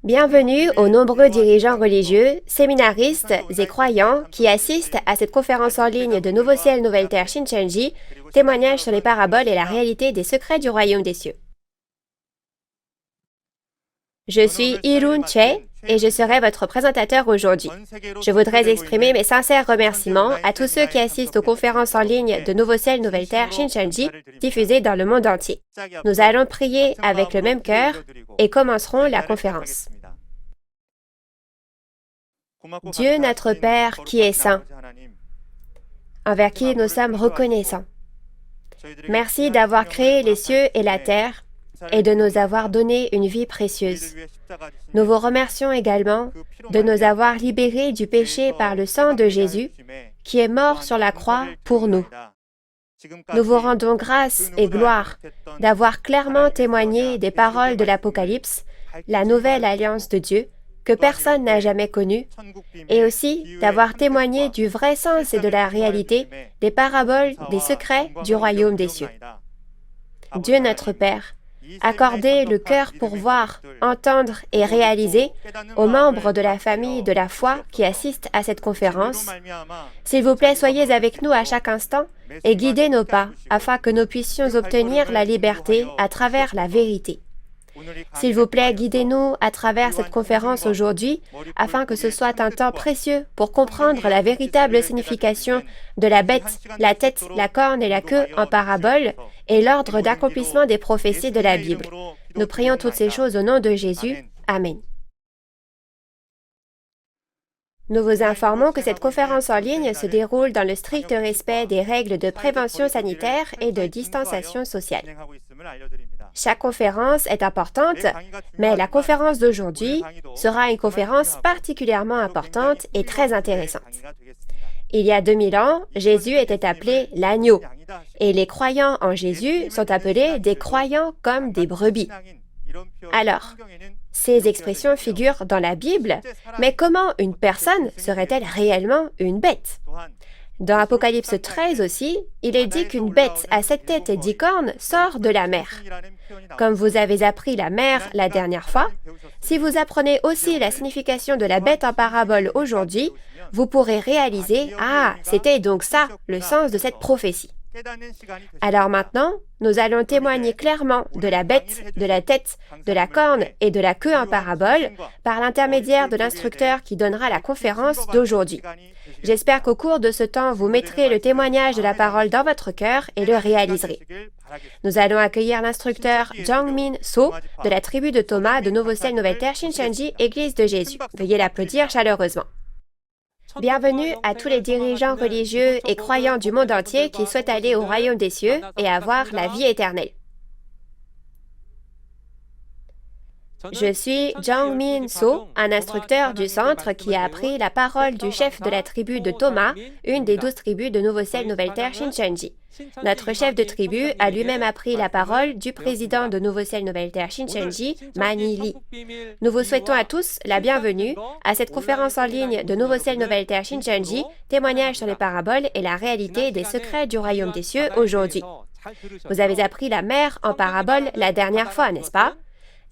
Bienvenue aux nombreux dirigeants religieux, séminaristes et croyants qui assistent à cette conférence en ligne de Nouveau Ciel, Nouvelle Terre Shincheonji, témoignage sur les paraboles et la réalité des secrets du royaume des cieux. Je suis Irun Che et je serai votre présentateur aujourd'hui. Je voudrais exprimer mes sincères remerciements à tous ceux qui assistent aux conférences en ligne de Nouveau Ciel, Nouvelle Terre Shincheonji diffusées dans le monde entier. Nous allons prier avec le même cœur et commencerons la conférence. Dieu notre Père qui est saint, envers qui nous sommes reconnaissants. Merci d'avoir créé les cieux et la terre et de nous avoir donné une vie précieuse. Nous vous remercions également de nous avoir libérés du péché par le sang de Jésus qui est mort sur la croix pour nous. Nous vous rendons grâce et gloire d'avoir clairement témoigné des paroles de l'Apocalypse, la nouvelle alliance de Dieu, que personne n'a jamais connue, et aussi d'avoir témoigné du vrai sens et de la réalité des paraboles des secrets du royaume des cieux. Dieu notre Père, accordez le cœur pour voir, entendre et réaliser aux membres de la famille de la foi qui assistent à cette conférence. S'il vous plaît, soyez avec nous à chaque instant et guidez nos pas afin que nous puissions obtenir la liberté à travers la vérité. S'il vous plaît, guidez-nous à travers cette conférence aujourd'hui, afin que ce soit un temps précieux pour comprendre la véritable signification de la bête, la tête, la corne et la queue en parabole, et l'ordre d'accomplissement des prophéties de la Bible. Nous prions toutes ces choses au nom de Jésus. Amen. Nous vous informons que cette conférence en ligne se déroule dans le strict respect des règles de prévention sanitaire et de distanciation sociale. Chaque conférence est importante, mais la conférence d'aujourd'hui sera une conférence particulièrement importante et très intéressante. Il y a 2000 ans, Jésus était appelé l'agneau, et les croyants en Jésus sont appelés des croyants comme des brebis. Alors, ces expressions figurent dans la Bible, mais comment une personne serait-elle réellement une bête? Dans Apocalypse 13 aussi, il est dit qu'une bête à 7 têtes et 10 cornes sort de la mer. Comme vous avez appris la mer la dernière fois, si vous apprenez aussi la signification de la bête en parabole aujourd'hui, vous pourrez réaliser « Ah, c'était donc ça, le sens de cette prophétie ». Alors maintenant, nous allons témoigner clairement de la bête, de la tête, de la corne et de la queue en parabole par l'intermédiaire de l'instructeur qui donnera la conférence d'aujourd'hui. J'espère qu'au cours de ce temps, vous mettrez le témoignage de la parole dans votre cœur et le réaliserez. Nous allons accueillir l'instructeur Jung-min So de la tribu de Thomas de Nouveau Ciel, Nouvelle Terre Shincheonji, Église de Jésus. Veuillez l'applaudir chaleureusement. Bienvenue à tous les dirigeants religieux et croyants du monde entier qui souhaitent aller au royaume des cieux et avoir la vie éternelle. Je suis Jung-min So, un instructeur du centre qui a appris la parole du chef de la tribu de Thomas, une des 12 tribus de Nouveau Ciel, Nouvelle Terre Shincheonji. Notre chef de tribu a lui-même appris la parole du président de Nouveau Ciel, Nouvelle Terre Shincheonji, Mani Lee. Nous vous souhaitons à tous la bienvenue à cette conférence en ligne de Nouveau Ciel, Nouvelle Terre Shincheonji, témoignage sur les paraboles et la réalité des secrets du royaume des cieux aujourd'hui. Vous avez appris la mer en parabole la dernière fois, n'est-ce pas?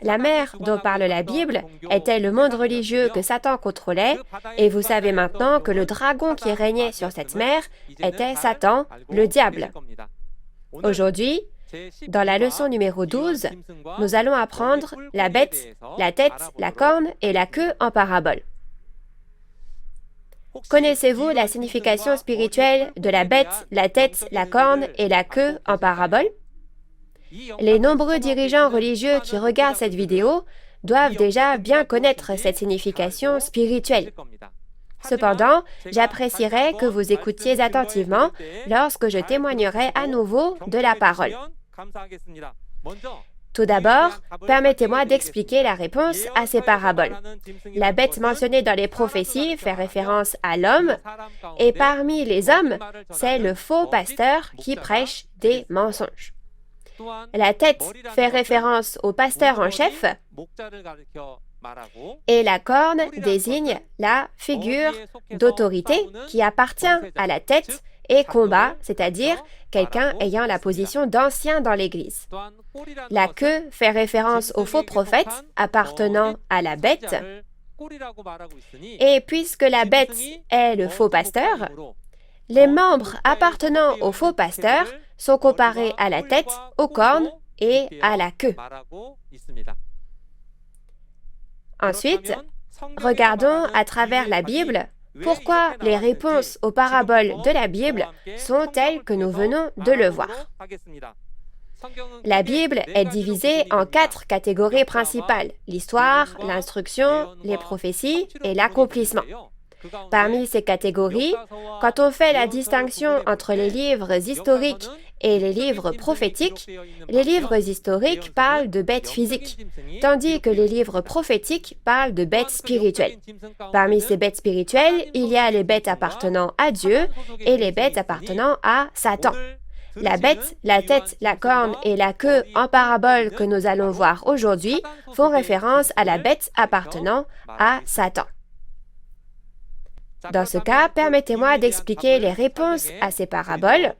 La mer dont parle la Bible était le monde religieux que Satan contrôlait, et vous savez maintenant que le dragon qui régnait sur cette mer était Satan, le diable. Aujourd'hui, dans la leçon numéro 12, nous allons apprendre la bête, la tête, la corne et la queue en parabole. Connaissez-vous la signification spirituelle de la bête, la tête, la corne et la queue en parabole? Les nombreux dirigeants religieux qui regardent cette vidéo doivent déjà bien connaître cette signification spirituelle. Cependant, j'apprécierais que vous écoutiez attentivement lorsque je témoignerai à nouveau de la parole. Tout d'abord, permettez-moi d'expliquer la réponse à ces paraboles. La bête mentionnée dans les prophéties fait référence à l'homme, et parmi les hommes, c'est le faux pasteur qui prêche des mensonges. La tête fait référence au pasteur en chef et la corne désigne la figure d'autorité qui appartient à la tête et combat, c'est-à-dire quelqu'un ayant la position d'ancien dans l'Église. La queue fait référence au faux prophète appartenant à la bête, et puisque la bête est le faux pasteur, les membres appartenant au faux pasteur sont comparés à la tête, aux cornes et à la queue. Ensuite, regardons à travers la Bible pourquoi les réponses aux paraboles de la Bible sont telles que nous venons de le voir. La Bible est divisée en 4 catégories principales: l'histoire, l'instruction, les prophéties et l'accomplissement. Parmi ces catégories, quand on fait la distinction entre les livres historiques et les livres prophétiques, les livres historiques parlent de bêtes physiques, tandis que les livres prophétiques parlent de bêtes spirituelles. Parmi ces bêtes spirituelles, il y a les bêtes appartenant à Dieu et les bêtes appartenant à Satan. La bête, la tête, la corne et la queue en parabole que nous allons voir aujourd'hui font référence à la bête appartenant à Satan. Dans ce cas, permettez-moi d'expliquer les réponses à ces paraboles.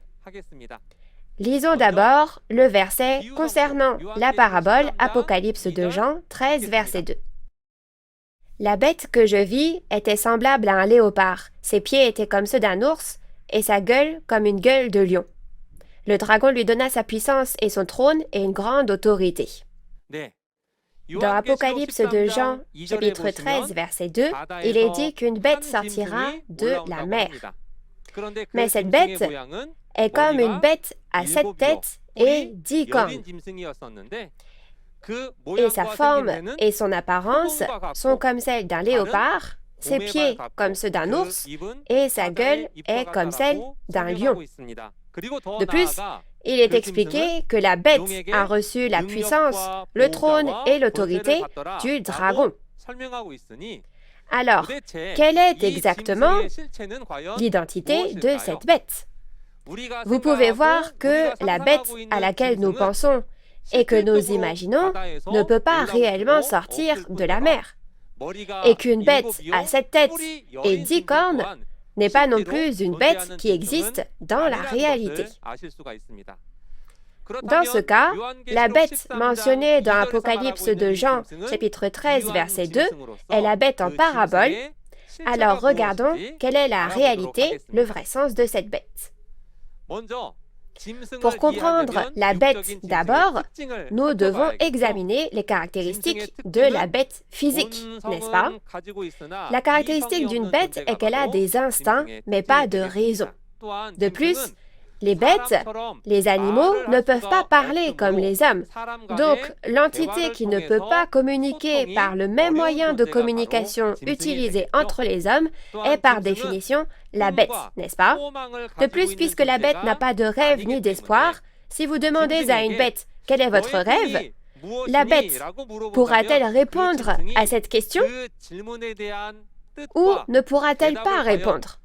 Lisons d'abord le verset concernant la parabole Apocalypse de Jean 13, verset 2. La bête que je vis était semblable à un léopard, ses pieds étaient comme ceux d'un ours, et sa gueule comme une gueule de lion. Le dragon lui donna sa puissance et son trône et une grande autorité. Dans Apocalypse de Jean, chapitre 13, verset 2, il est dit qu'une bête sortira de la mer. Mais cette bête est comme une bête à 7 têtes et 10 cornes. Et sa forme et son apparence sont comme celles d'un léopard, ses pieds comme ceux d'un ours, et sa gueule est comme celle d'un lion. De plus, il est expliqué que la bête a reçu la puissance, le trône et l'autorité du dragon. Alors, quelle est exactement l'identité de cette bête? Vous pouvez voir que la bête à laquelle nous pensons et que nous imaginons ne peut pas réellement sortir de la mer, et qu'une bête à 7 têtes et 10 cornes n'est pas non plus une bête qui existe dans la réalité. Dans ce cas, la bête mentionnée dans Apocalypse de Jean, chapitre 13, verset 2, est la bête en parabole. Alors regardons quelle est la réalité, le vrai sens de cette bête. Pour comprendre la bête d'abord, nous devons examiner les caractéristiques de la bête physique, n'est-ce pas? La caractéristique d'une bête est qu'elle a des instincts, mais pas de raison. De plus, les bêtes, les animaux, ne peuvent pas parler comme les hommes. Donc, l'entité qui ne peut pas communiquer par le même moyen de communication utilisé entre les hommes est par définition la bête, n'est-ce pas? De plus, puisque la bête n'a pas de rêve ni d'espoir, si vous demandez à une bête « Quel est votre rêve ?», la bête pourra-t-elle répondre à cette question ou ne pourra-t-elle pas répondre?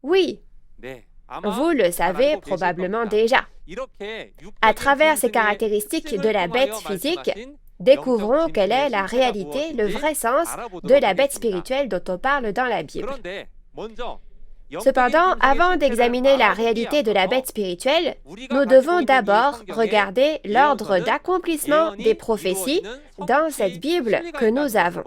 Oui, vous le savez probablement déjà. À travers ces caractéristiques de la bête physique, découvrons quelle est la réalité, le vrai sens de la bête spirituelle dont on parle dans la Bible. Cependant, avant d'examiner la réalité de la bête spirituelle, nous devons d'abord regarder l'ordre d'accomplissement des prophéties dans cette Bible que nous avons.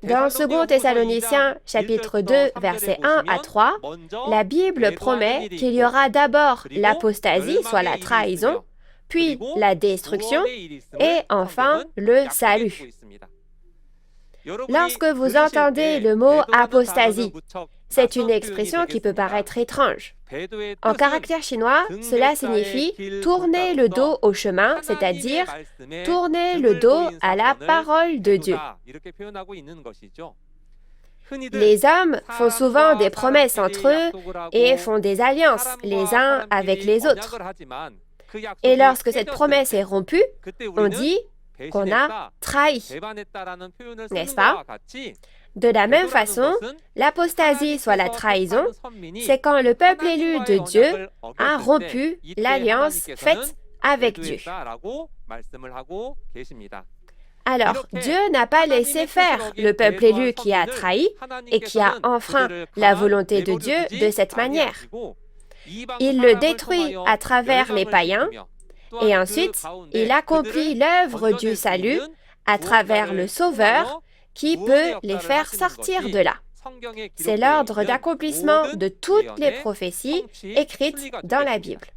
Dans 2 Thessaloniciens, chapitre 2, versets 1 à 3, la Bible promet qu'il y aura d'abord l'apostasie, soit la trahison, puis la destruction, et enfin le salut. Lorsque vous entendez le mot apostasie, c'est une expression qui peut paraître étrange. En caractère chinois, cela signifie tourner le dos au chemin, c'est-à-dire tourner le dos à la parole de Dieu. Les hommes font souvent des promesses entre eux et font des alliances les uns avec les autres. Et lorsque cette promesse est rompue, on dit qu'on a trahi, n'est-ce pas? De la même façon, l'apostasie, soit la trahison, c'est quand le peuple élu de Dieu a rompu l'alliance faite avec Dieu. Alors, Dieu n'a pas laissé faire le peuple élu qui a trahi et qui a enfreint la volonté de Dieu de cette manière. Il le détruit à travers les païens et ensuite, il accomplit l'œuvre du salut à travers le Sauveur qui peut les faire sortir de là. C'est l'ordre d'accomplissement de toutes les prophéties écrites dans la Bible.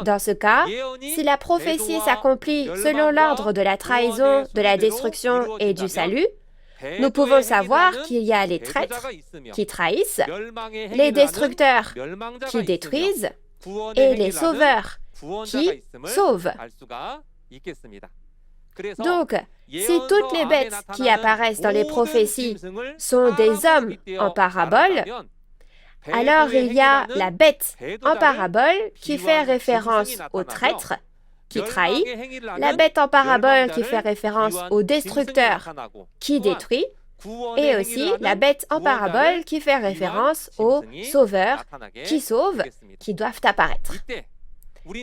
Dans ce cas, si la prophétie s'accomplit selon l'ordre de la trahison, de la destruction et du salut, nous pouvons savoir qu'il y a les traîtres qui trahissent, les destructeurs qui détruisent et les sauveurs qui sauvent. Donc, si toutes les bêtes qui apparaissent dans les prophéties sont des hommes en parabole, alors il y a la bête en parabole qui fait référence au traître qui trahit, la bête en parabole qui fait référence au destructeur qui détruit, et aussi la bête en parabole qui fait référence aux sauveurs qui sauvent, qui doivent apparaître.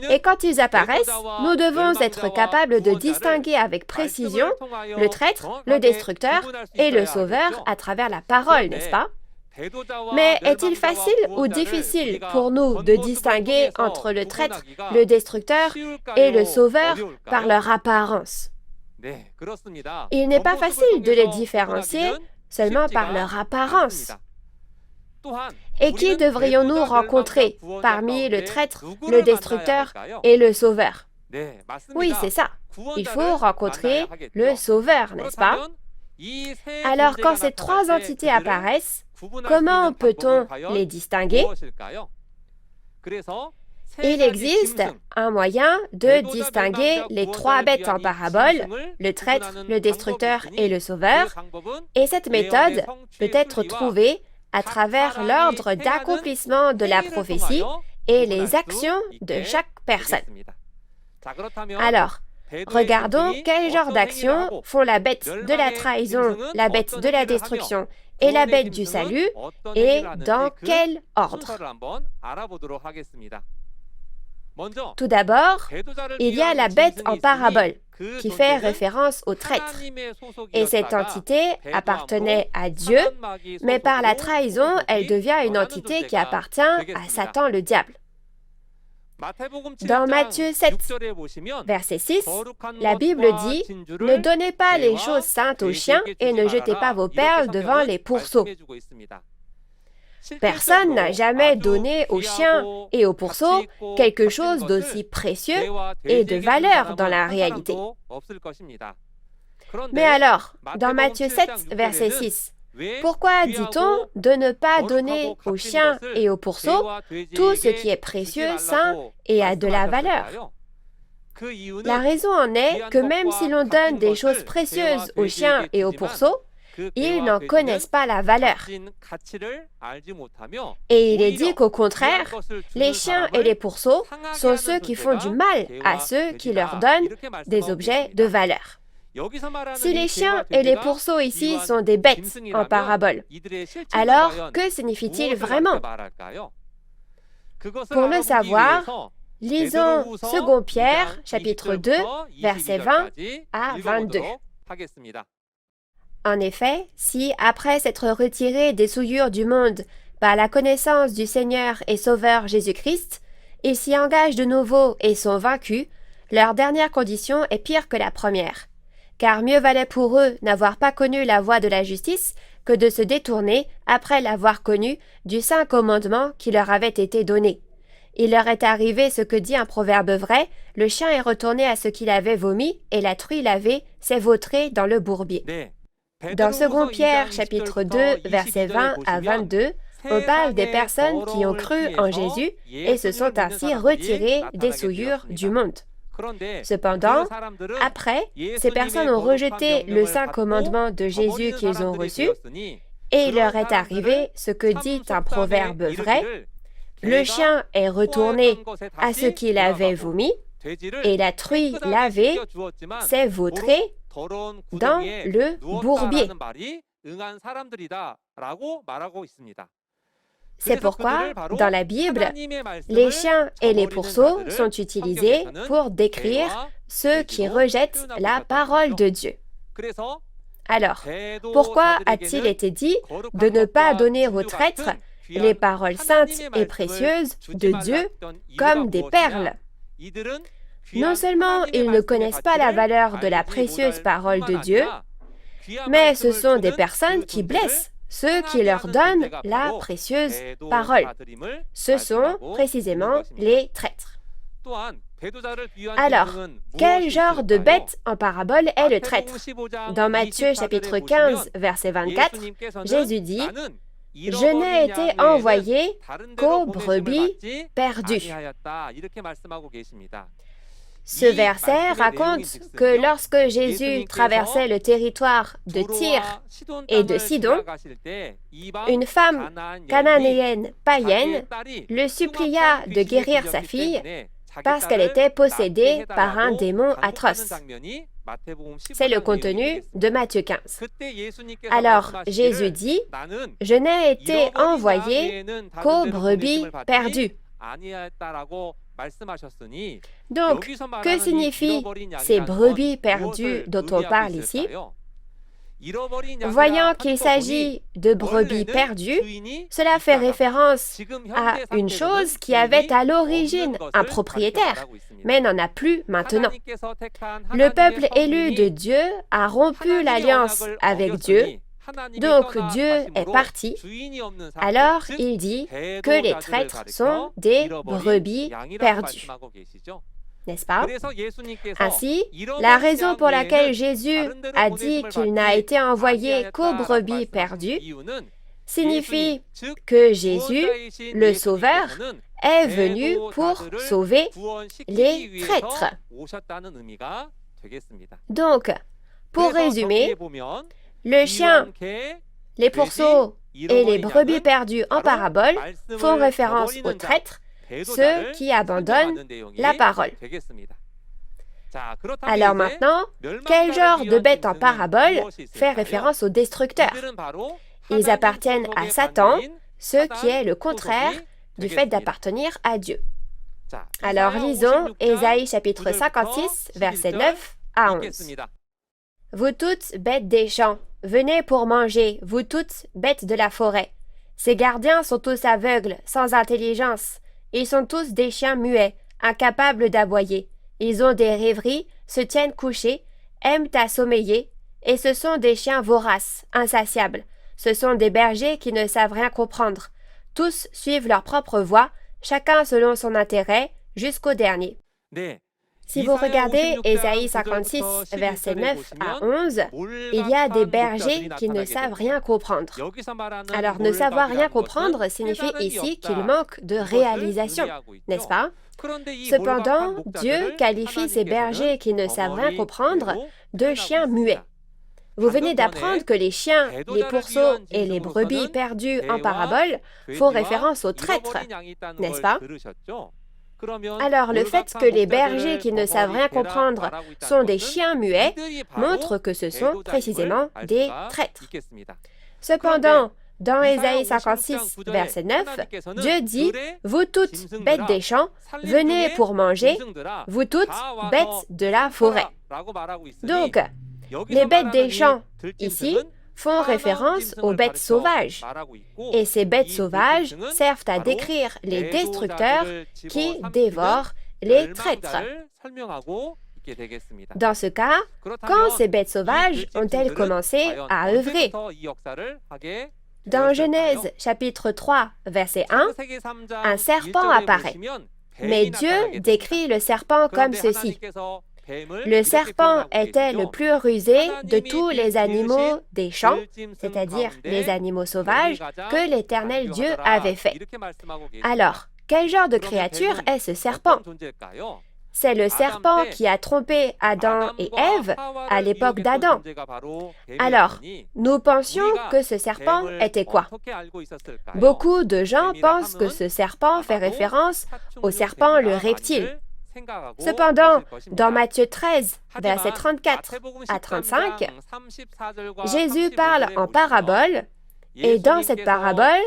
Et quand ils apparaissent, nous devons être capables de distinguer avec précision le traître, le destructeur et le sauveur à travers la parole, n'est-ce pas? Mais est-il facile ou difficile pour nous de distinguer entre le traître, le destructeur et le sauveur par leur apparence? Il n'est pas facile de les différencier seulement par leur apparence. Et qui devrions-nous rencontrer parmi le traître, le destructeur et le sauveur? Oui, c'est ça. Il faut rencontrer le sauveur, n'est-ce pas? Alors, quand ces trois entités apparaissent, comment peut-on les distinguer? Il existe un moyen de distinguer les trois bêtes en parabole, le traître, le destructeur et le sauveur, et cette méthode peut être trouvée à travers l'ordre d'accomplissement de la prophétie et les actions de chaque personne. Alors, regardons quel genre d'actions font la bête de la trahison, la bête de la destruction et la bête du salut, et dans quel ordre. Tout d'abord, il y a la bête en parabole, qui fait référence au traître. Et cette entité appartenait à Dieu, mais par la trahison, elle devient une entité qui appartient à Satan le diable. Dans Matthieu 7, verset 6, la Bible dit « Ne donnez pas les choses saintes aux chiens et ne jetez pas vos perles devant les pourceaux. » Personne n'a jamais donné aux chiens et aux pourceaux quelque chose d'aussi précieux et de valeur dans la réalité. Mais alors, dans Matthieu 7, verset 6, pourquoi dit-on de ne pas donner aux chiens et aux pourceaux tout ce qui est précieux, saint et a de la valeur? La raison en est que même si l'on donne des choses précieuses aux chiens et aux pourceaux, ils n'en connaissent pas la valeur. Et il est dit qu'au contraire, les chiens et les pourceaux sont ceux qui font du mal à ceux qui leur donnent des objets de valeur. Si les chiens et les pourceaux ici sont des bêtes en parabole, alors que signifie-t-il vraiment? Pour le savoir, lisons 2 Pierre, chapitre 2, versets 20 à 22. En effet, si, après s'être retirés des souillures du monde par la connaissance du Seigneur et Sauveur Jésus-Christ, ils s'y engagent de nouveau et sont vaincus, leur dernière condition est pire que la première. Car mieux valait pour eux n'avoir pas connu la voie de la justice que de se détourner, après l'avoir connue, du saint commandement qui leur avait été donné. Il leur est arrivé ce que dit un proverbe vrai, le chien est retourné à ce qu'il avait vomi, et la truie lavée s'est vautrée dans le bourbier. Dans 2 Pierre, chapitre 2, versets 20 à 22, on parle des personnes qui ont cru en Jésus et se sont ainsi retirées des souillures du monde. Cependant, après, ces personnes ont rejeté le saint commandement de Jésus qu'ils ont reçu, et il leur est arrivé ce que dit un proverbe vrai, le chien est retourné à ce qu'il avait vomi, et la truie lavée s'est vautrée dans le bourbier. C'est pourquoi, dans la Bible, les chiens et les pourceaux sont utilisés pour décrire ceux qui rejettent la parole de Dieu. Alors, pourquoi a-t-il été dit de ne pas donner aux traîtres les paroles saintes et précieuses de Dieu comme des perles? Non seulement ils ne connaissent pas la valeur de la précieuse parole de Dieu, mais ce sont des personnes qui blessent ceux qui leur donnent la précieuse parole. Ce sont précisément les traîtres. Alors, quel genre de bête en parabole est le traître? Dans Matthieu chapitre 15, verset 24, Jésus dit « Je n'ai été envoyé qu'aux brebis perdues ». Ce verset raconte que lorsque Jésus traversait le territoire de Tyr et de Sidon, une femme cananéenne païenne le supplia de guérir sa fille parce qu'elle était possédée par un démon atroce. C'est le contenu de Matthieu 15. Alors Jésus dit « Je n'ai été envoyé qu'aux brebis perdues ». Donc, que signifient ces brebis perdues dont on parle ici? Voyant qu'il s'agit de brebis perdues, cela fait référence à une chose qui avait à l'origine un propriétaire, mais n'en a plus maintenant. Le peuple élu de Dieu a rompu l'alliance avec Dieu, donc Dieu est parti. Alors il dit que les traîtres sont des brebis perdues. N'est-ce pas? Ainsi, la raison pour laquelle Jésus a dit qu'il n'a été envoyé qu'aux brebis perdues signifie que Jésus, le Sauveur, est venu pour sauver les traîtres. Donc, pour résumer, le chien, les pourceaux et les brebis perdues en parabole font référence aux traîtres, ceux qui abandonnent la parole. Alors maintenant, quel genre de bête en parabole fait référence aux destructeurs? Ils appartiennent à Satan, ce qui est le contraire du fait d'appartenir à Dieu. Alors lisons Ésaïe chapitre 56, versets 9 à 11. Vous toutes, bêtes des champs, venez pour manger, vous toutes, bêtes de la forêt. Ces gardiens sont tous aveugles, sans intelligence. Ils sont tous des chiens muets, incapables d'aboyer. Ils ont des rêveries, se tiennent couchés, aiment à sommeiller, et ce sont des chiens voraces, insatiables. Ce sont des bergers qui ne savent rien comprendre. Tous suivent leur propre voie, chacun selon son intérêt, jusqu'au dernier. Si vous regardez Ésaïe 56, versets 9 à 11, il y a des bergers qui ne savent rien comprendre. Alors, ne savoir rien comprendre signifie ici qu'il manque de réalisation, n'est-ce pas? Cependant, Dieu qualifie ces bergers qui ne savent rien comprendre de chiens muets. Vous venez d'apprendre que les chiens, les pourceaux et les brebis perdues en parabole font référence aux traîtres, n'est-ce pas? Alors, le fait que les bergers qui ne savent rien comprendre sont des chiens muets montre que ce sont précisément des traîtres. Cependant, dans Ésaïe 56, verset 9, Dieu dit « Vous toutes, bêtes des champs, venez pour manger, vous toutes, bêtes de la forêt. » Donc, les bêtes des champs, ici, font référence aux bêtes sauvages. Et ces bêtes sauvages servent à décrire les destructeurs qui dévorent les traîtres. Dans ce cas, quand ces bêtes sauvages ont-elles commencé à œuvrer? Dans Genèse chapitre 3, verset 1, un serpent apparaît. Mais Dieu décrit le serpent comme ceci. Le serpent était le plus rusé de tous les animaux des champs, c'est-à-dire les animaux sauvages, que l'Éternel Dieu avait fait. Alors, quel genre de créature est ce serpent? C'est le serpent qui a trompé Adam et Ève à l'époque d'Adam. Alors, nous pensions que ce serpent était quoi? Beaucoup de gens pensent que ce serpent fait référence au serpent le reptile. Cependant, dans Matthieu 13, versets 34 à 35, Jésus parle en parabole Et dans cette parabole,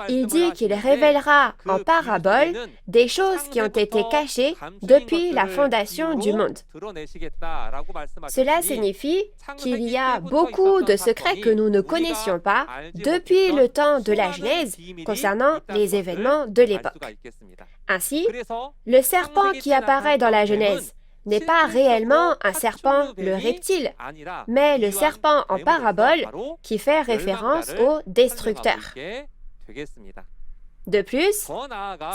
il dit qu'il révélera en parabole des choses qui ont été cachées depuis la fondation du monde. Cela signifie qu'il y a beaucoup de secrets que nous ne connaissions pas depuis le temps de la Genèse concernant les événements de l'époque. Ainsi, le serpent qui apparaît dans la Genèse n'est pas réellement un serpent, le reptile, mais le serpent en parabole qui fait référence au destructeur. De plus,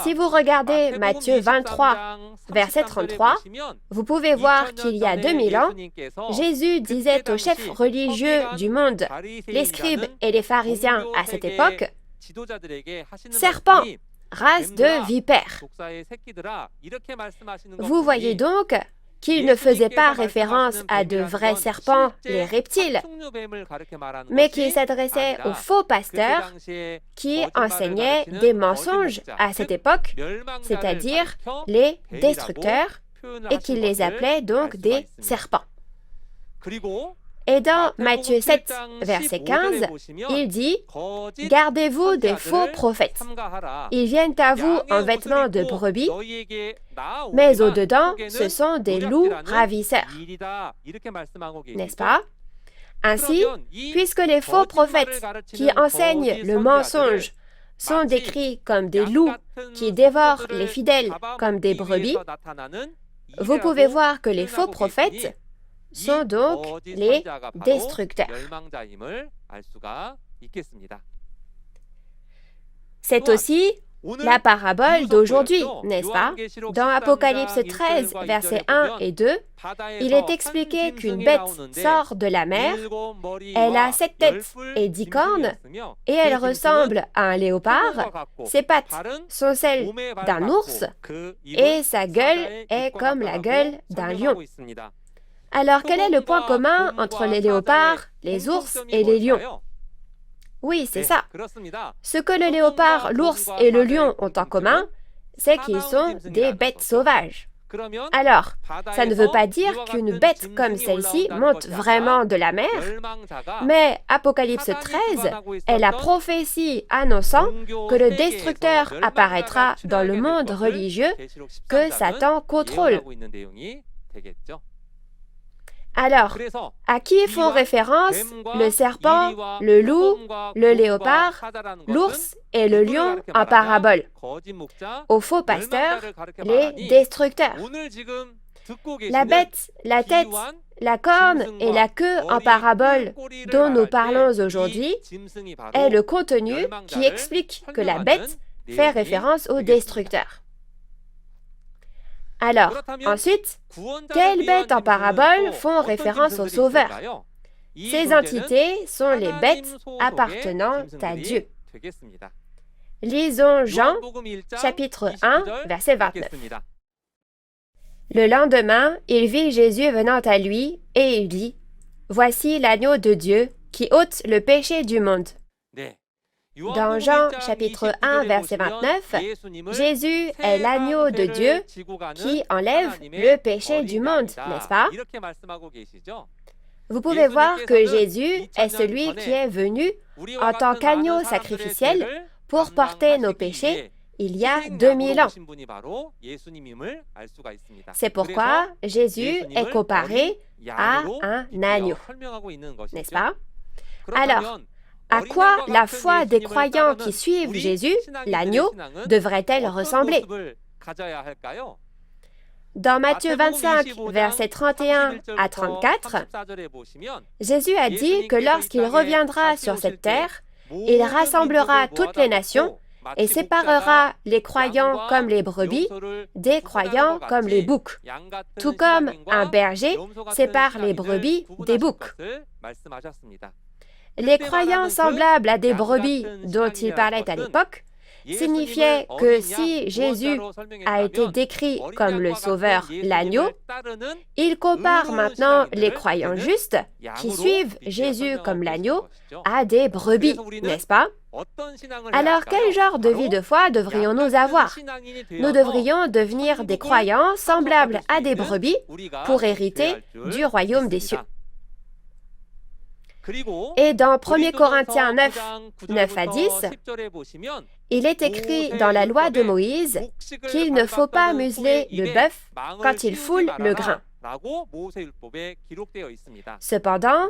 si vous regardez Matthieu 23, verset 33, vous pouvez voir qu'il y a 2000 ans, Jésus disait aux chefs religieux du monde, les scribes et les pharisiens à cette époque, « Serpent, race de vipères ». Vous voyez donc qu'il ne faisait pas référence à de vrais serpents, les reptiles, mais qu'il s'adressait aux faux pasteurs qui enseignaient des mensonges à cette époque, c'est-à-dire les destructeurs, et qu'il les appelait donc des serpents. Et dans Matthieu 7, verset 15, il dit « Gardez-vous des faux prophètes. Ils viennent à vous en vêtements de brebis, mais au-dedans, ce sont des loups ravisseurs. » N'est-ce pas? Ainsi, puisque les faux prophètes qui enseignent le mensonge sont décrits comme des loups qui dévorent les fidèles comme des brebis, vous pouvez voir que les faux prophètes sont donc les destructeurs. C'est aussi la parabole d'aujourd'hui, n'est-ce pas? Dans Apocalypse 13, versets 1 et 2, il est expliqué qu'une bête sort de la mer, elle a 7 têtes et 10 cornes, et elle ressemble à un léopard, ses pattes sont celles d'un ours, et sa gueule est comme la gueule d'un lion. Alors, quel est le point commun entre les léopards, les ours et les lions? Oui, c'est ça. Ce que le léopard, l'ours et le lion ont en commun, c'est qu'ils sont des bêtes sauvages. Alors, ça ne veut pas dire qu'une bête comme celle-ci monte vraiment de la mer, mais Apocalypse 13 est la prophétie annonçant que le destructeur apparaîtra dans le monde religieux que Satan contrôle. Alors, à qui font référence le serpent, le loup, le léopard, l'ours et le lion en parabole? Aux faux pasteurs, les destructeurs. La bête, la tête, la corne et la queue en parabole dont nous parlons aujourd'hui est le contenu qui explique que la bête fait référence au destructeur. Alors, ensuite, quelles bêtes en parabole font référence au Sauveur? Ces entités sont les bêtes appartenant à Dieu. Lisons Jean, chapitre 1, verset 29. Le lendemain, il vit Jésus venant à lui, et il dit, « Voici l'agneau de Dieu qui ôte le péché du monde. » Dans Jean chapitre 1, verset 29, Jésus est l'agneau de Dieu qui enlève le péché du monde, n'est-ce pas? Vous pouvez voir que Jésus est celui qui est venu en tant qu'agneau sacrificiel pour porter nos péchés il y a 2000 ans. C'est pourquoi Jésus est comparé à un agneau, n'est-ce pas? Alors, à quoi la foi des croyants qui suivent Jésus, l'agneau, devrait-elle ressembler? Dans Matthieu 25, versets 31 à 34, Jésus a dit que lorsqu'il reviendra sur cette terre, il rassemblera toutes les nations et séparera les croyants comme les brebis des croyants comme les boucs, tout comme un berger sépare les brebis des boucs. Les croyants semblables à des brebis dont il parlait à l'époque signifiait que si Jésus a été décrit comme le Sauveur, l'agneau, il compare maintenant les croyants justes qui suivent Jésus comme l'agneau à des brebis, n'est-ce pas? Alors, quel genre de vie de foi devrions-nous avoir? Nous devrions devenir des croyants semblables à des brebis pour hériter du royaume des cieux. Et dans 1 Corinthiens 9, 9 à 10, il est écrit dans la loi de Moïse qu'il ne faut pas museler le bœuf quand il foule le grain. Cependant,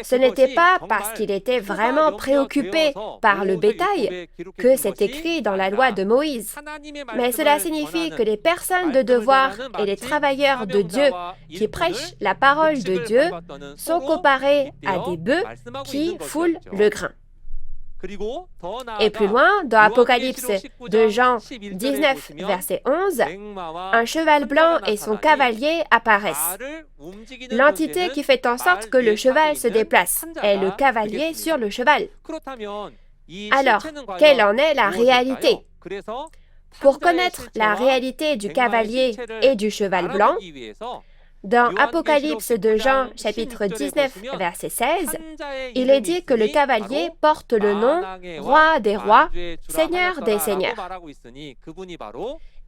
ce n'était pas parce qu'il était vraiment préoccupé par le bétail que c'est écrit dans la loi de Moïse. Mais cela signifie que les personnes de devoir et les travailleurs de Dieu qui prêchent la parole de Dieu sont comparés à des bœufs qui foulent le grain. Et plus loin, dans Apocalypse de Jean 19, verset 11, un cheval blanc et son cavalier apparaissent. L'entité qui fait en sorte que le cheval se déplace est le cavalier sur le cheval. Alors, quelle en est la réalité? Pour connaître la réalité du cavalier et du cheval blanc, dans Apocalypse de Jean, chapitre 19, verset 16, il est dit que le cavalier porte le nom « Roi des rois, Seigneur des seigneurs ».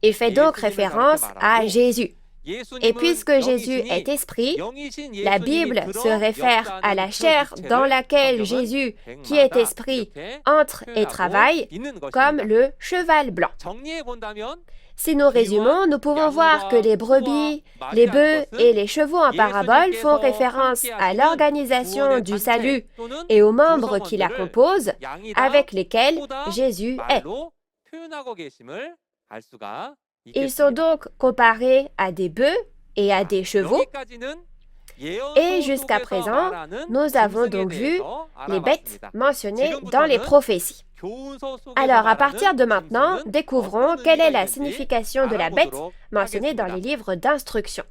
Il fait donc référence à Jésus. Et puisque Jésus est esprit, la Bible se réfère à la chair dans laquelle Jésus, qui est esprit, entre et travaille, comme le cheval blanc. Si nous résumons, nous pouvons voir que les brebis, les bœufs et les chevaux en parabole font référence à l'organisation du salut et aux membres qui la composent, avec lesquels Jésus est. Ils sont donc comparés à des bœufs et à des chevaux. Et jusqu'à présent, nous avons donc vu les bêtes mentionnées dans les prophéties. Alors, à partir de maintenant, découvrons quelle est la signification de la bête mentionnée dans les livres d'instruction.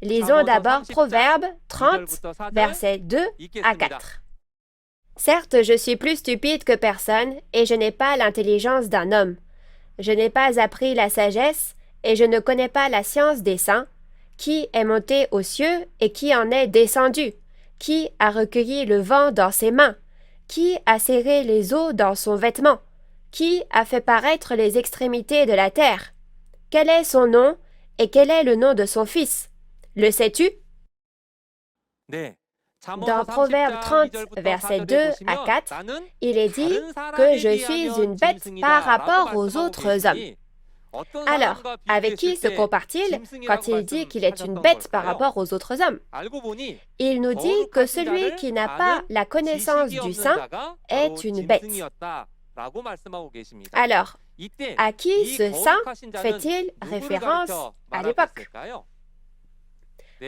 Lisons d'abord Proverbes 30, versets 2 à 4. « Certes, je suis plus stupide que personne, et je n'ai pas l'intelligence d'un homme. Je n'ai pas appris la sagesse, et je ne connais pas la science des saints. Qui est monté aux cieux et qui en est descendu? Qui a recueilli le vent dans ses mains? Qui a serré les eaux dans son vêtement? Qui a fait paraître les extrémités de la terre? Quel est son nom et quel est le nom de son fils? Le sais-tu? » Dans Proverbe 30, versets 2 à 4, il est dit que je suis une bête par rapport aux autres hommes. Alors, avec qui se compare-t-il quand il dit qu'il est une bête par rapport aux autres hommes? Il nous dit que celui qui n'a pas la connaissance du saint est une bête. Alors, à qui ce saint fait-il référence à l'époque?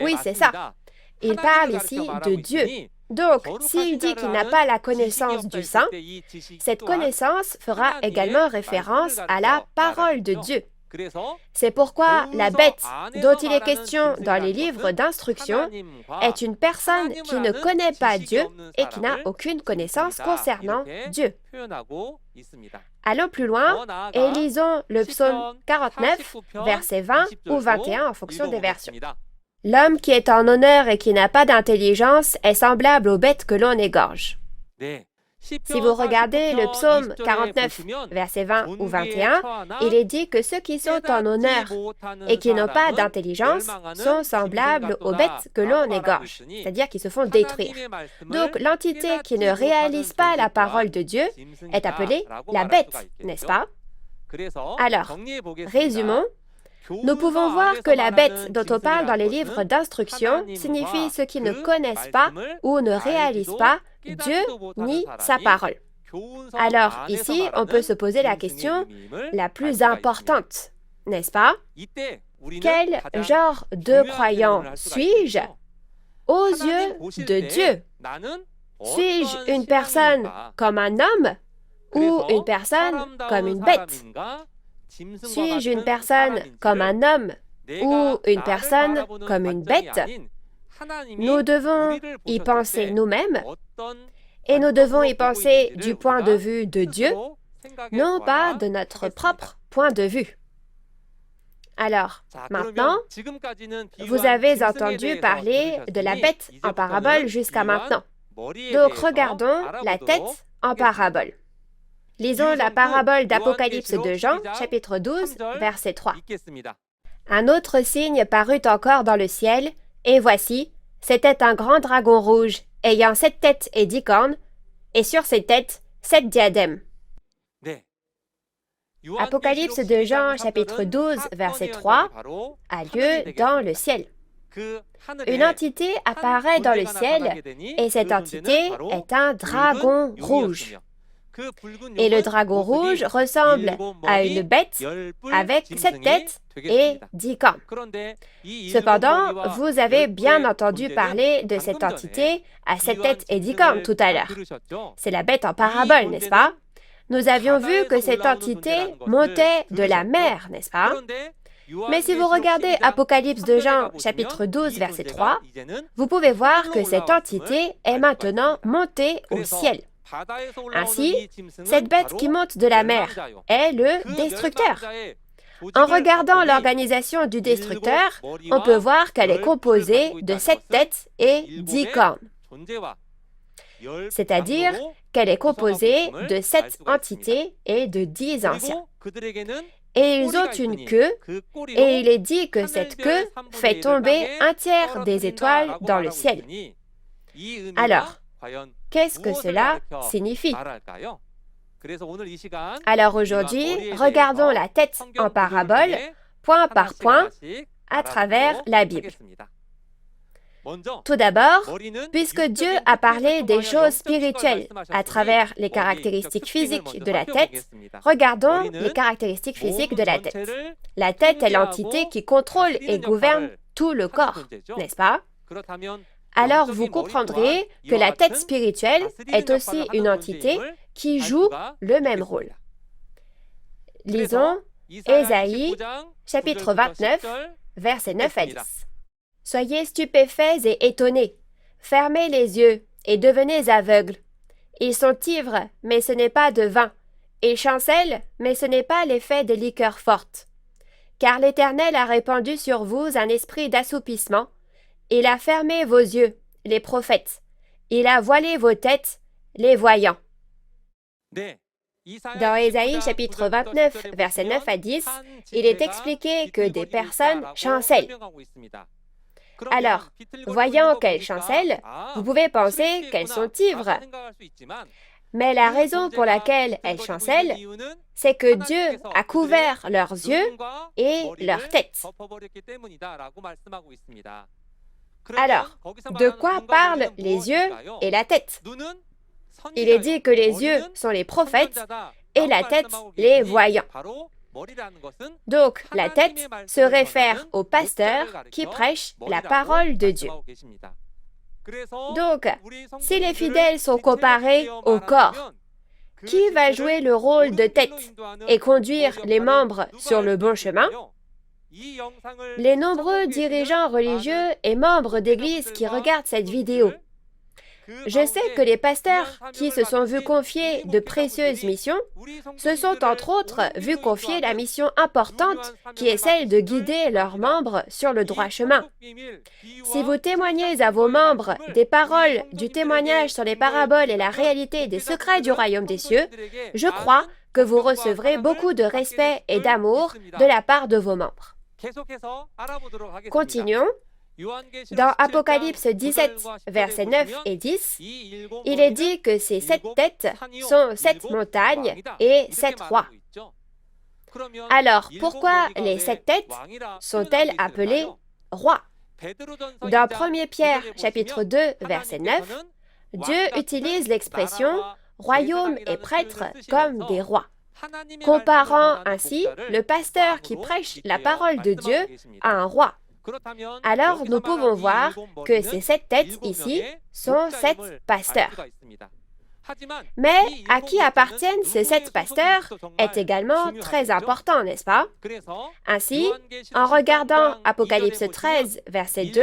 Oui, c'est ça. Il parle ici de Dieu. Donc, s'il dit qu'il n'a pas la connaissance du saint, cette connaissance fera également référence à la parole de Dieu. C'est pourquoi la bête dont il est question dans les livres d'instruction est une personne qui ne connaît pas Dieu et qui n'a aucune connaissance concernant Dieu. Allons plus loin et lisons le psaume 49, versets 20 ou 21 en fonction des versions. « L'homme qui est en honneur et qui n'a pas d'intelligence est semblable aux bêtes que l'on égorge. » Si vous regardez le psaume 49, versets 20 ou 21, il est dit que ceux qui sont en honneur et qui n'ont pas d'intelligence sont semblables aux bêtes que l'on égorge, c'est-à-dire qui se font détruire. Donc, l'entité qui ne réalise pas la parole de Dieu est appelée la bête, n'est-ce pas? Alors, résumons. Nous pouvons voir que la bête dont on parle dans les livres d'instruction signifie ceux qui ne connaissent pas ou ne réalisent pas Dieu ni sa parole. Alors, ici, on peut se poser la question la plus importante, n'est-ce pas? Quel genre de croyant suis-je aux yeux de Dieu? Suis-je une personne comme un homme ou une personne comme une bête? Suis-je une personne comme un homme ou une personne comme une bête? Nous devons y penser nous-mêmes et nous devons y penser du point de vue de Dieu, non pas de notre propre point de vue. Alors, maintenant, vous avez entendu parler de la bête en parabole jusqu'à maintenant. Donc, regardons la tête en parabole. Lisons la parabole d'Apocalypse de Jean, chapitre 12, verset 3. « Un autre signe parut encore dans le ciel, et voici, c'était un grand dragon rouge, ayant 7 têtes et 10 cornes, et sur ces têtes, 7 diadèmes. Apocalypse de Jean, chapitre 12, verset 3, a lieu dans le ciel. Une entité apparaît dans le ciel, et cette entité est un dragon rouge. Et le dragon rouge ressemble à une bête avec 7 têtes et 10 cornes. Cependant, vous avez bien entendu parler de cette entité à 7 têtes et 10 cornes tout à l'heure. C'est la bête en parabole, n'est-ce pas? Nous avions vu que cette entité montait de la mer, n'est-ce pas? Mais si vous regardez Apocalypse de Jean, chapitre 12, verset 3, vous pouvez voir que cette entité est maintenant montée au ciel. Ainsi, cette bête qui monte de la mer est le destructeur. En regardant l'organisation du destructeur, on peut voir qu'elle est composée de 7 têtes et 10 cornes. C'est-à-dire qu'elle est composée de 7 entités et de 10 anciens. Et ils ont une queue, et il est dit que cette queue fait tomber un tiers des étoiles dans le ciel. Alors, qu'est-ce que cela signifie? Alors aujourd'hui, regardons la tête en parabole, point par point, à travers la Bible. Tout d'abord, puisque Dieu a parlé des choses spirituelles à travers les caractéristiques physiques de la tête, regardons les caractéristiques physiques de la tête. La tête est l'entité qui contrôle et gouverne tout le corps, n'est-ce pas? Alors vous comprendrez que la tête spirituelle est aussi une entité qui joue le même rôle. Lisons Ésaïe, chapitre 29, versets 9 à 10. Soyez stupéfaits et étonnés, fermez les yeux et devenez aveugles. Ils sont ivres, mais ce n'est pas de vin. Ils chancellent, mais ce n'est pas l'effet des liqueurs fortes. Car l'Éternel a répandu sur vous un esprit d'assoupissement. Il a fermé vos yeux, les prophètes. Il a voilé vos têtes, les voyants. Dans Ésaïe chapitre 29, versets 9 à 10, il est expliqué que des personnes chancellent. Alors, voyant qu'elles chancellent, vous pouvez penser qu'elles sont ivres. Mais la raison pour laquelle elles chancellent, c'est que Dieu a couvert leurs yeux et leurs têtes. Alors, de quoi parlent les yeux et la tête? Il est dit que les yeux sont les prophètes et la tête les voyants. Donc, la tête se réfère au pasteur qui prêche la parole de Dieu. Donc, si les fidèles sont comparés au corps, qui va jouer le rôle de tête et conduire les membres sur le bon chemin? Les nombreux dirigeants religieux et membres d'église qui regardent cette vidéo. Je sais que les pasteurs qui se sont vus confier de précieuses missions se sont entre autres vus confier la mission importante qui est celle de guider leurs membres sur le droit chemin. Si vous témoignez à vos membres des paroles du témoignage sur les paraboles et la réalité des secrets du royaume des cieux, je crois que vous recevrez beaucoup de respect et d'amour de la part de vos membres. Continuons. Dans Apocalypse 17, versets 9 et 10, il est dit que ces 7 têtes sont 7 montagnes et 7 rois. Alors, pourquoi les 7 têtes sont-elles appelées rois? Dans 1 Pierre, chapitre 2, verset 9, Dieu utilise l'expression « royaume et prêtre » comme des rois, comparant ainsi le pasteur qui prêche la parole de Dieu à un roi. Alors, nous pouvons voir que ces 7 têtes ici sont 7 pasteurs. Mais à qui appartiennent ces 7 pasteurs est également très important, n'est-ce pas? Ainsi, en regardant Apocalypse 13, verset 2,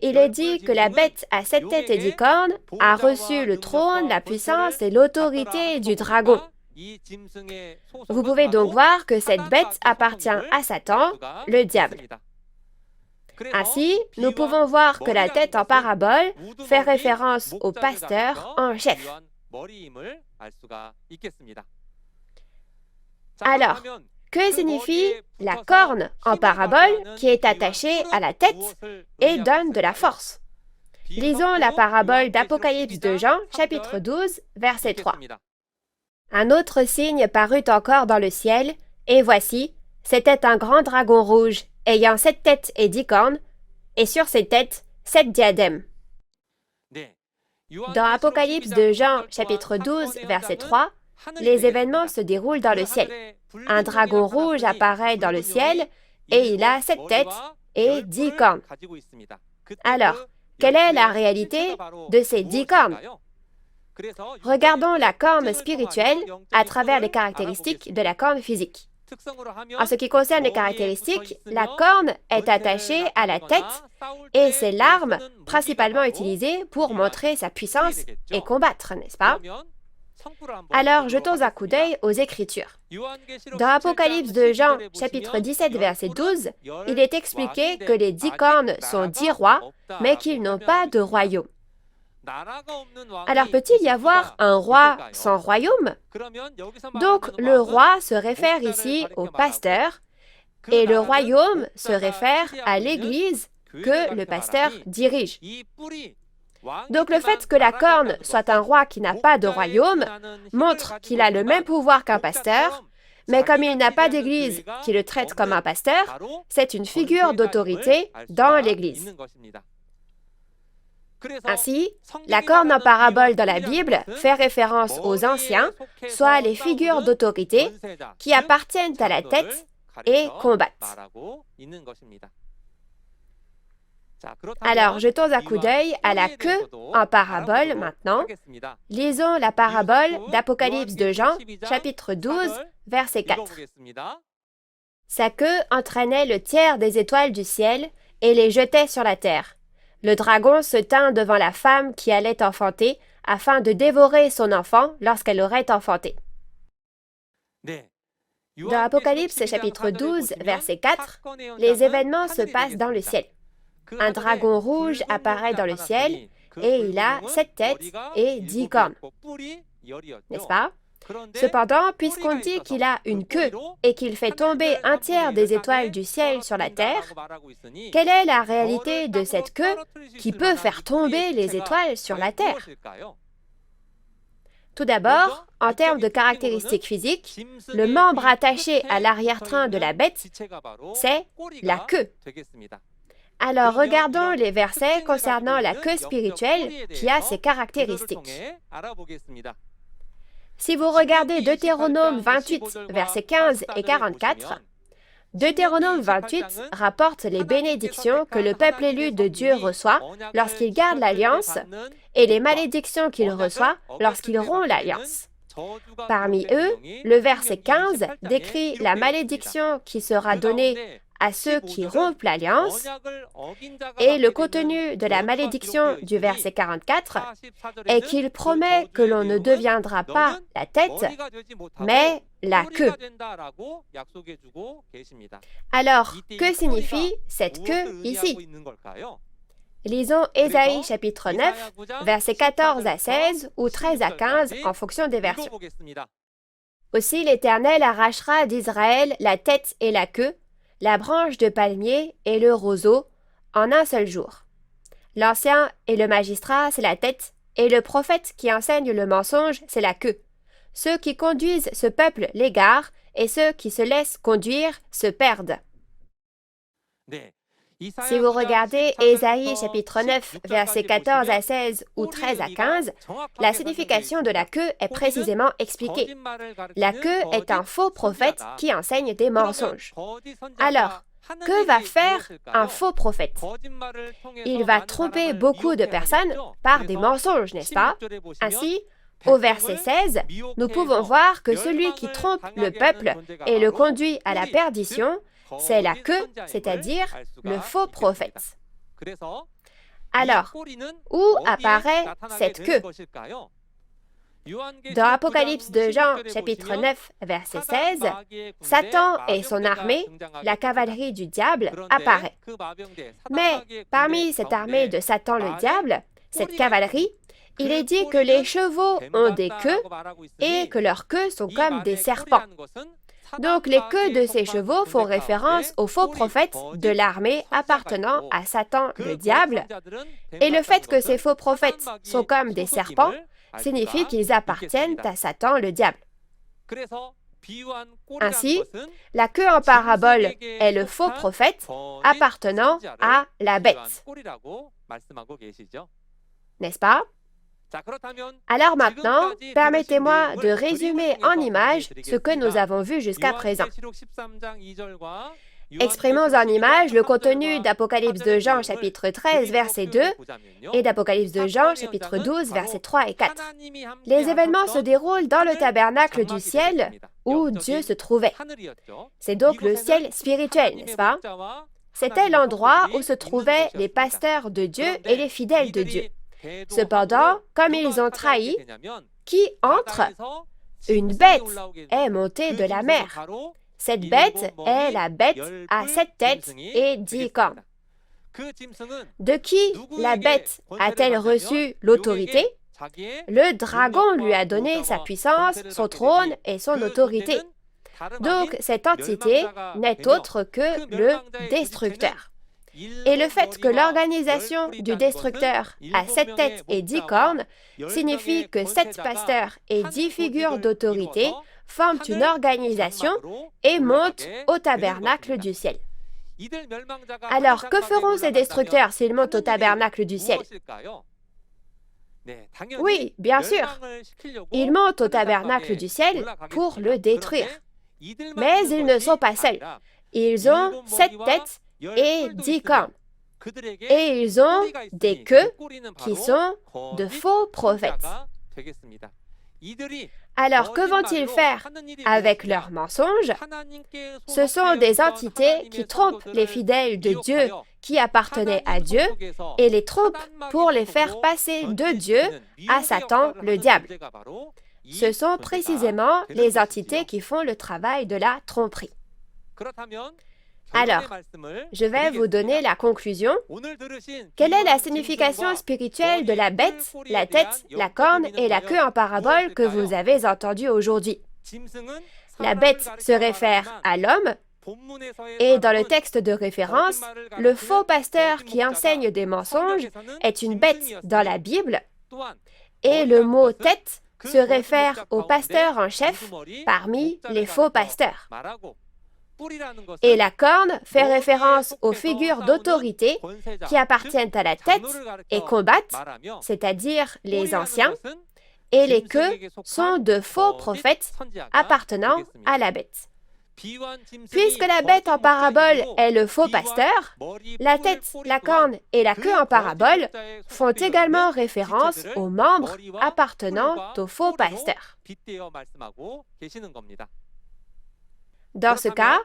il est dit que la bête à 7 têtes et 10 cornes a reçu le trône, la puissance et l'autorité du dragon. Vous pouvez donc voir que cette bête appartient à Satan, le diable. Ainsi, nous pouvons voir que la tête en parabole fait référence au pasteur en chef. Alors, que signifie la corne en parabole qui est attachée à la tête et donne de la force? Lisons la parabole d'Apocalypse de Jean, chapitre 12, verset 3. Un autre signe parut encore dans le ciel, et voici, c'était un grand dragon rouge, ayant 7 têtes et 10 cornes, et sur ses têtes, 7 diadèmes. Dans Apocalypse de Jean, chapitre 12, verset 3, les événements se déroulent dans le ciel. Un dragon rouge apparaît dans le ciel, et il a 7 têtes et 10 cornes. Alors, quelle est la réalité de ces 10 cornes? Regardons la corne spirituelle à travers les caractéristiques de la corne physique. En ce qui concerne les caractéristiques, la corne est attachée à la tête et c'est l'arme principalement utilisée pour montrer sa puissance et combattre, n'est-ce pas? Alors, jetons un coup d'œil aux Écritures. Dans Apocalypse de Jean, chapitre 17, verset 12, il est expliqué que les 10 cornes sont 10 rois, mais qu'ils n'ont pas de royaume. Alors, peut-il y avoir un roi sans royaume? Donc, le roi se réfère ici au pasteur, et le royaume se réfère à l'Église que le pasteur dirige. Donc le fait que la corne soit un roi qui n'a pas de royaume montre qu'il a le même pouvoir qu'un pasteur, mais comme il n'a pas d'église qui le traite comme un pasteur, c'est une figure d'autorité dans l'église. Ainsi, la corne en parabole dans la Bible fait référence aux anciens, soit les figures d'autorité qui appartiennent à la tête et combattent. Alors, jetons un coup d'œil à la queue en parabole maintenant. Lisons la parabole d'Apocalypse de Jean, chapitre 12, verset 4. Sa queue entraînait le tiers des étoiles du ciel et les jetait sur la terre. Le dragon se tint devant la femme qui allait enfanter afin de dévorer son enfant lorsqu'elle aurait enfanté. Dans Apocalypse chapitre 12, verset 4, les événements se passent dans le ciel. Un dragon rouge apparaît dans le ciel et il a 7 têtes et 10 cornes. N'est-ce pas? Cependant, puisqu'on dit qu'il a une queue et qu'il fait tomber un tiers des étoiles du ciel sur la terre, quelle est la réalité de cette queue qui peut faire tomber les étoiles sur la terre? Tout d'abord, en termes de caractéristiques physiques, le membre attaché à l'arrière-train de la bête, c'est la queue. Alors, regardons les versets concernant la queue spirituelle qui a ces caractéristiques. Si vous regardez Deutéronome 28, versets 15 et 44, Deutéronome 28 rapporte les bénédictions que le peuple élu de Dieu reçoit lorsqu'il garde l'alliance et les malédictions qu'il reçoit lorsqu'il rompt l'alliance. Parmi eux, le verset 15 décrit la malédiction qui sera donnée à ceux qui rompent l'alliance, et le contenu de la malédiction du verset 44 est qu'il promet que l'on ne deviendra pas la tête, mais la queue. Alors, que signifie cette queue ici? Lisons Ésaïe chapitre 9, versets 14 à 16 ou 13 à 15 en fonction des versions. Aussi l'Éternel arrachera d'Israël la tête et la queue, la branche de palmier et le roseau, en un seul jour. L'ancien et le magistrat, c'est la tête, et le prophète qui enseigne le mensonge, c'est la queue. Ceux qui conduisent ce peuple l'égarent, et ceux qui se laissent conduire se perdent. Si vous regardez Ésaïe chapitre 9, versets 14 à 16 ou 13 à 15, la signification de la queue est précisément expliquée. La queue est un faux prophète qui enseigne des mensonges. Alors, que va faire un faux prophète? Il va tromper beaucoup de personnes par des mensonges, n'est-ce pas? Ainsi, au verset 16, nous pouvons voir que celui qui trompe le peuple et le conduit à la perdition, c'est la queue, c'est-à-dire le faux prophète. Alors, où apparaît cette queue? Dans Apocalypse de Jean, chapitre 9, verset 16, Satan et son armée, la cavalerie du diable, apparaît. Mais parmi cette armée de Satan le diable, cette cavalerie, il est dit que les chevaux ont des queues et que leurs queues sont comme des serpents. Donc les queues de ces chevaux font référence aux faux prophètes de l'armée appartenant à Satan le diable, et le fait que ces faux prophètes sont comme des serpents signifie qu'ils appartiennent à Satan le diable. Ainsi, la queue en parabole est le faux prophète appartenant à la bête. N'est-ce pas? Alors maintenant, permettez-moi de résumer en images ce que nous avons vu jusqu'à présent. Exprimons en images le contenu d'Apocalypse de Jean chapitre 13 verset 2 et d'Apocalypse de Jean chapitre 12 versets 3 et 4. Les événements se déroulent dans le tabernacle du ciel où Dieu se trouvait. C'est donc le ciel spirituel, n'est-ce pas? C'était l'endroit où se trouvaient les pasteurs de Dieu et les fidèles de Dieu. Cependant, comme ils ont trahi, qui entre? Une bête est montée de la mer. Cette bête est la bête à 7 têtes et 10 cornes. De qui la bête a-t-elle reçu l'autorité? Le dragon lui a donné sa puissance, son trône et son autorité. Donc, cette entité n'est autre que le destructeur. Et le fait que l'organisation du destructeur a 7 têtes et 10 cornes signifie que 7 pasteurs et 10 figures d'autorité forment une organisation et montent au tabernacle du ciel. Alors, que feront ces destructeurs s'ils montent au tabernacle du ciel? Oui, bien sûr. Ils montent au tabernacle du ciel pour le détruire. Mais ils ne sont pas seuls. Ils ont 7 têtes et 10 cornes. Et ils ont des queues qui sont de faux prophètes. Alors, que vont-ils faire avec leurs mensonges? Ce sont des entités qui trompent les fidèles de Dieu qui appartenaient à Dieu et les trompent pour les faire passer de Dieu à Satan, le diable. Ce sont précisément les entités qui font le travail de la tromperie. Alors, je vais vous donner la conclusion. Quelle est la signification spirituelle de la bête, la tête, la corne et la queue en parabole que vous avez entendue aujourd'hui? La bête se réfère à l'homme, et dans le texte de référence, le faux pasteur qui enseigne des mensonges est une bête dans la Bible, et le mot tête se réfère au pasteur en chef parmi les faux pasteurs. Et la corne fait référence aux figures d'autorité qui appartiennent à la tête et combattent, c'est-à-dire les anciens, et les queues sont de faux prophètes appartenant à la bête. Puisque la bête en parabole est le faux pasteur, la tête, la corne et la queue en parabole font également référence aux membres appartenant au faux pasteur. Dans ce cas,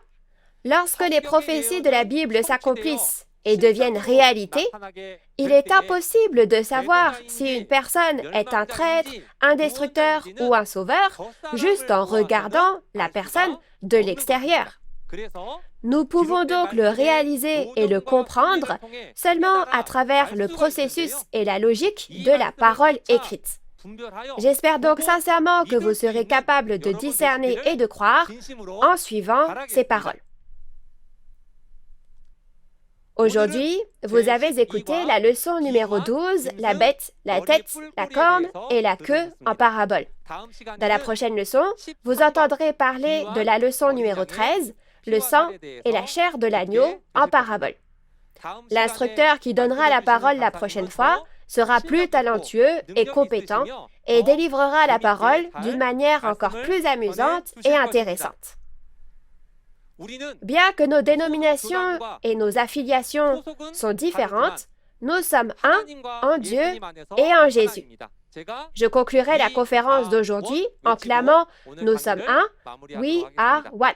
lorsque les prophéties de la Bible s'accomplissent et deviennent réalité, il est impossible de savoir si une personne est un traître, un destructeur ou un sauveur juste en regardant la personne de l'extérieur. Nous pouvons donc le réaliser et le comprendre seulement à travers le processus et la logique de la parole écrite. J'espère donc sincèrement que vous serez capable de discerner et de croire en suivant ces paroles. Aujourd'hui, vous avez écouté la leçon numéro 12, la bête, la tête, la corne et la queue en parabole. Dans la prochaine leçon, vous entendrez parler de la leçon numéro 13, le sang et la chair de l'agneau en parabole. L'instructeur qui donnera la parole la prochaine fois sera plus talentueux et compétent et délivrera la parole d'une manière encore plus amusante et intéressante. Bien que nos dénominations et nos affiliations sont différentes, nous sommes un en Dieu et en Jésus. Je conclurai la conférence d'aujourd'hui en clamant « Nous sommes un, we are one ».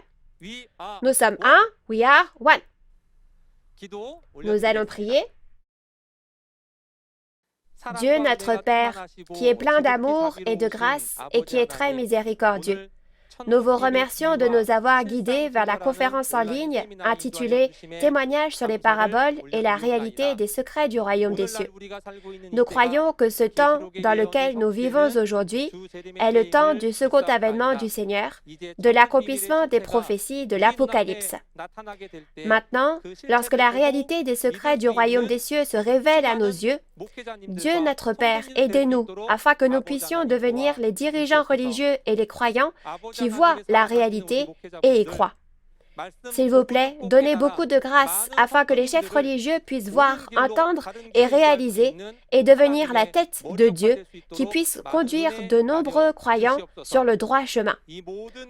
Nous sommes un, we are one. Nous allons prier. Dieu notre Père, qui est plein d'amour et de grâce et qui est très miséricordieux, Nous vous remercions de nous avoir guidés vers la conférence en ligne intitulée « Témoignages sur les paraboles et la réalité des secrets du royaume des cieux ». Nous croyons que ce temps dans lequel nous vivons aujourd'hui est le temps du second avènement du Seigneur, de l'accomplissement des prophéties de l'Apocalypse. Maintenant, lorsque la réalité des secrets du royaume des cieux se révèle à nos yeux, Dieu notre Père, aidez-nous afin que nous puissions devenir les dirigeants religieux et les croyants qui voient la réalité et y croient. S'il vous plaît, donnez beaucoup de grâce afin que les chefs religieux puissent voir, entendre et réaliser et devenir la tête de Dieu qui puisse conduire de nombreux croyants sur le droit chemin.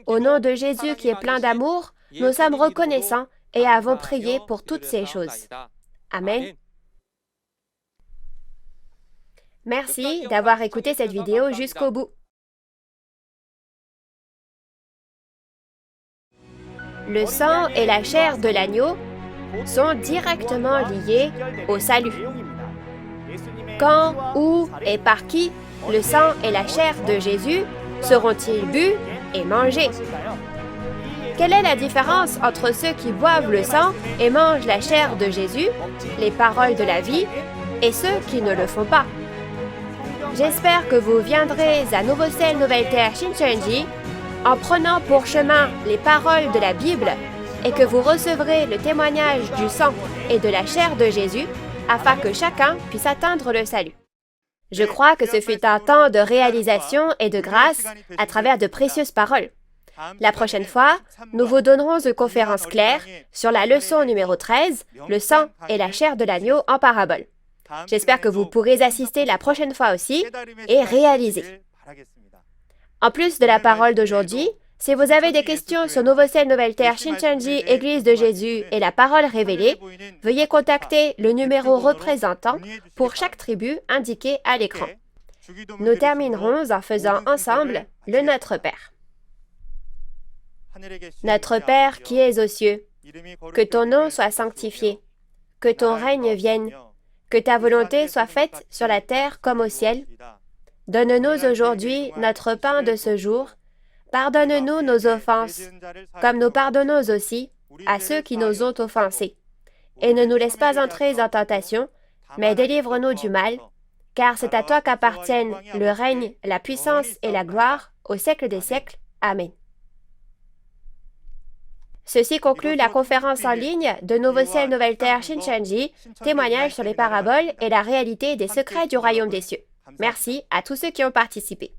Au nom de Jésus qui est plein d'amour, nous sommes reconnaissants et avons prié pour toutes ces choses. Amen. Merci d'avoir écouté cette vidéo jusqu'au bout. Le sang et la chair de l'agneau sont directement liés au salut. Quand, où et par qui le sang et la chair de Jésus seront-ils bus et mangés? Quelle est la différence entre ceux qui boivent le sang et mangent la chair de Jésus, les paroles de la vie, et ceux qui ne le font pas? J'espère que vous viendrez à Nouveau Ciel, Nouvelle Terre, Shincheonji en prenant pour chemin les paroles de la Bible et que vous recevrez le témoignage du sang et de la chair de Jésus afin que chacun puisse atteindre le salut. Je crois que ce fut un temps de réalisation et de grâce à travers de précieuses paroles. La prochaine fois, nous vous donnerons une conférence claire sur la leçon numéro 13, le sang et la chair de l'agneau en parabole. J'espère que vous pourrez assister la prochaine fois aussi et réaliser. En plus de la parole d'aujourd'hui, si vous avez des questions sur Nouveau Ciel, Nouvelle Terre, Shincheonji, Église de Jésus et la parole révélée, veuillez contacter le numéro représentant pour chaque tribu indiqué à l'écran. Nous terminerons en faisant ensemble le Notre Père. Notre Père qui es aux cieux, que ton nom soit sanctifié, que ton règne vienne, que ta volonté soit faite sur la terre comme au ciel. Donne-nous aujourd'hui notre pain de ce jour. Pardonne-nous nos offenses, comme nous pardonnons aussi à ceux qui nous ont offensés. Et ne nous laisse pas entrer en tentation, mais délivre-nous du mal, car c'est à toi qu'appartiennent le règne, la puissance et la gloire au siècle des siècles. Amen. Ceci conclut la conférence en ligne de Nouveau Ciel, Nouvelle Terre, Shincheonji, témoignage sur les paraboles et la réalité des secrets du royaume des cieux. Merci à tous ceux qui ont participé.